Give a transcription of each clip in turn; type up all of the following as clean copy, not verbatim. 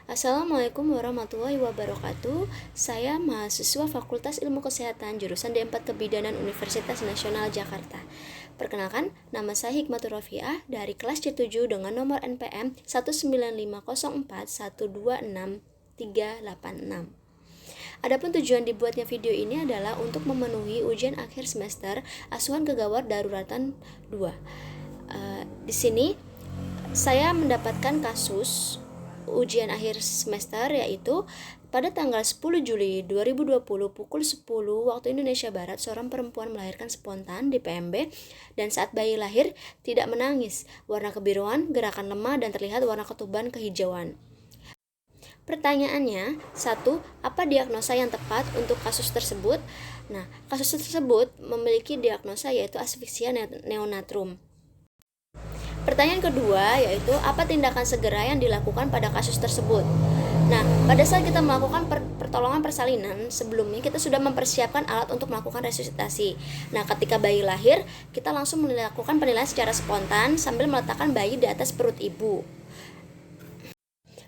Assalamualaikum warahmatullahi wabarakatuh. Saya mahasiswa Fakultas Ilmu Kesehatan jurusan D4 Kebidanan Universitas Nasional Jakarta. Perkenalkan, nama saya Hikmatur Rofiah dari kelas C7 dengan nomor NPM 19504126386. Adapun tujuan dibuatnya video ini adalah untuk memenuhi ujian akhir semester Asuhan Kegawat Daruratan 2. Di sini saya mendapatkan kasus ujian akhir semester, yaitu pada tanggal 10 Juli 2020 pukul 10 waktu Indonesia Barat, seorang perempuan melahirkan spontan di PMB dan saat bayi lahir tidak menangis, warna kebiruan, gerakan lemah, dan terlihat warna ketuban kehijauan. Pertanyaannya, 1. Apa diagnosa yang tepat untuk kasus tersebut? Nah, kasus tersebut memiliki diagnosa yaitu asfiksia neonatrum. Pertanyaan kedua yaitu apa tindakan segera yang dilakukan pada kasus tersebut. Nah, pada saat kita melakukan pertolongan persalinan, sebelumnya kita sudah mempersiapkan alat untuk melakukan resusitasi. Nah, ketika bayi lahir, kita langsung melakukan penilaian secara spontan sambil meletakkan bayi di atas perut ibu.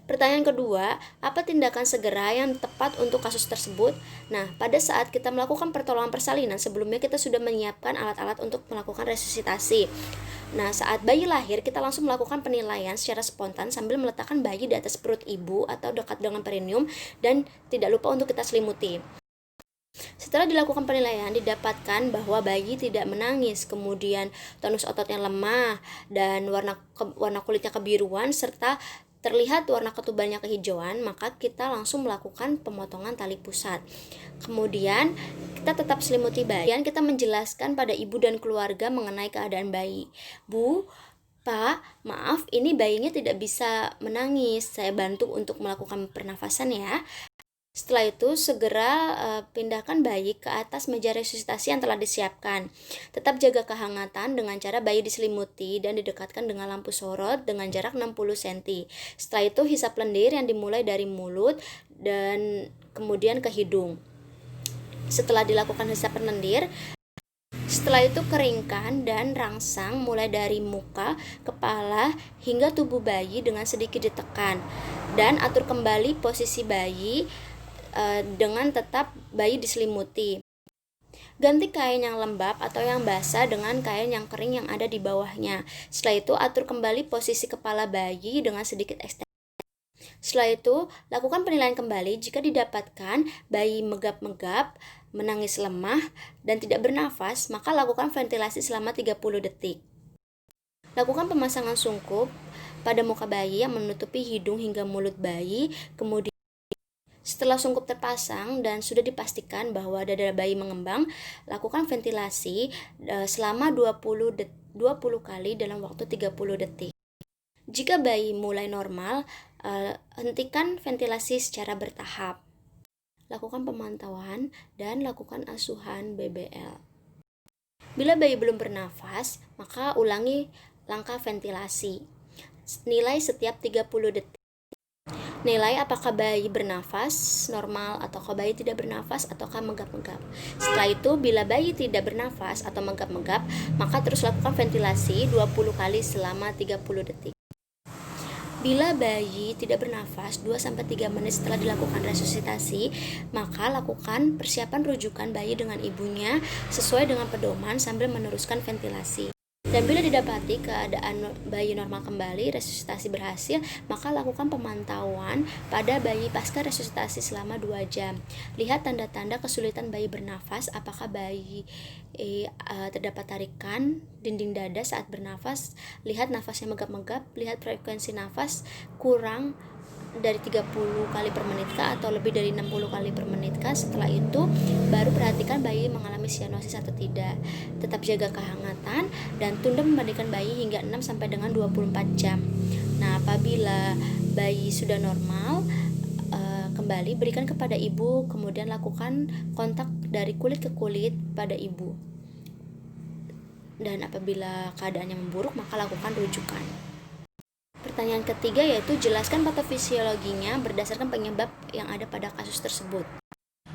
Pertanyaan kedua, apa tindakan segera yang tepat untuk kasus tersebut? Nah, pada saat kita melakukan pertolongan persalinan, sebelumnya kita sudah menyiapkan alat-alat untuk melakukan resusitasi. Nah, saat bayi lahir, kita langsung melakukan penilaian secara spontan sambil meletakkan bayi di atas perut ibu atau dekat dengan perineum dan tidak lupa untuk kita selimuti. Setelah dilakukan penilaian, didapatkan bahwa bayi tidak menangis, kemudian tonus ototnya lemah dan warna kulitnya kebiruan serta terlihat warna ketubannya kehijauan, maka kita langsung melakukan pemotongan tali pusat. Kemudian kita tetap selimuti bayi. Dan kita menjelaskan pada ibu dan keluarga mengenai keadaan bayi. Bu, Pak, maaf, ini bayinya tidak bisa menangis. Saya bantu untuk melakukan pernafasan ya. Setelah itu segera pindahkan bayi ke atas meja resusitasi yang telah disiapkan. Tetap jaga kehangatan dengan cara bayi diselimuti dan didekatkan dengan lampu sorot dengan jarak 60 cm. Setelah itu hisap lendir yang dimulai dari mulut dan kemudian ke hidung. Setelah dilakukan hisapan lendir, setelah itu keringkan dan rangsang mulai dari muka, kepala, hingga tubuh bayi dengan sedikit ditekan. Dan atur kembali posisi bayi dengan tetap bayi diselimuti. Ganti kain yang lembab atau yang basah dengan kain yang kering yang ada di bawahnya. Setelah itu atur kembali posisi kepala bayi dengan sedikit ekstensi. Setelah itu lakukan penilaian kembali. Jika didapatkan bayi megap-megap, menangis lemah, dan tidak bernafas, maka lakukan ventilasi selama 30 detik. Lakukan pemasangan sungkup pada muka bayi yang menutupi hidung hingga mulut bayi. Kemudian setelah sungkup terpasang dan sudah dipastikan bahwa dada bayi mengembang, lakukan ventilasi selama 20 kali dalam waktu 30 detik. Jika bayi mulai normal, hentikan ventilasi secara bertahap. Lakukan pemantauan dan lakukan asuhan BBL. Bila bayi belum bernafas, maka ulangi langkah ventilasi. Nilai setiap 30 detik. Nilai apakah bayi bernafas normal ataukah bayi tidak bernafas ataukah megap-megap. Setelah itu, bila bayi tidak bernafas atau megap-megap, maka terus lakukan ventilasi 20 kali selama 30 detik. Bila bayi tidak bernafas 2-3 menit setelah dilakukan resusitasi, maka lakukan persiapan rujukan bayi dengan ibunya sesuai dengan pedoman sambil meneruskan ventilasi. Dan bila didapati keadaan bayi normal kembali, resusitasi berhasil, maka lakukan pemantauan pada bayi pasca resusitasi selama 2 jam. Lihat tanda-tanda kesulitan bayi bernafas, apakah bayi terdapat tarikan dinding dada saat bernafas, lihat nafasnya megap-megap, lihat frekuensi nafas kurang dari 30 kali per menit kah atau lebih dari 60 kali per menit kah. Setelah itu baru perhatikan bayi mengalami sianosis atau tidak. Tetap jaga kehangatan dan tunda memandikan bayi hingga 6 sampai dengan 24 jam. Nah, apabila bayi sudah normal, kembali berikan kepada ibu, kemudian lakukan kontak dari kulit ke kulit pada ibu. Dan apabila keadaannya memburuk, maka lakukan rujukan. Pertanyaan ketiga yaitu jelaskan patofisiologinya berdasarkan penyebab yang ada pada kasus tersebut.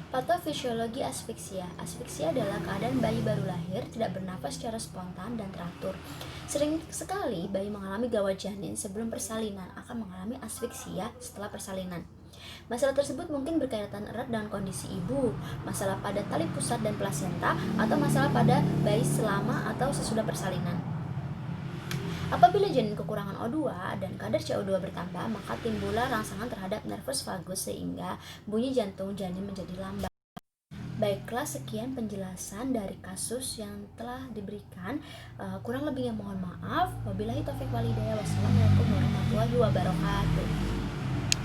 Patofisiologi asfiksia. Asfiksia adalah keadaan bayi baru lahir tidak bernafas secara spontan dan teratur. Sering sekali bayi mengalami gawat janin sebelum persalinan akan mengalami asfiksia setelah persalinan. Masalah tersebut mungkin berkaitan erat dengan kondisi ibu, masalah pada tali pusat dan plasenta, atau masalah pada bayi selama atau sesudah persalinan. Apabila janin kekurangan O2 dan kadar CO2 bertambah, maka timbullah rangsangan terhadap nervus vagus sehingga bunyi jantung janin menjadi lambat. Baiklah, sekian penjelasan dari kasus yang telah diberikan. Kurang lebihnya mohon maaf. Wabillahi taufiq walhidayah. Wassalamualaikum warahmatullahi wabarakatuh.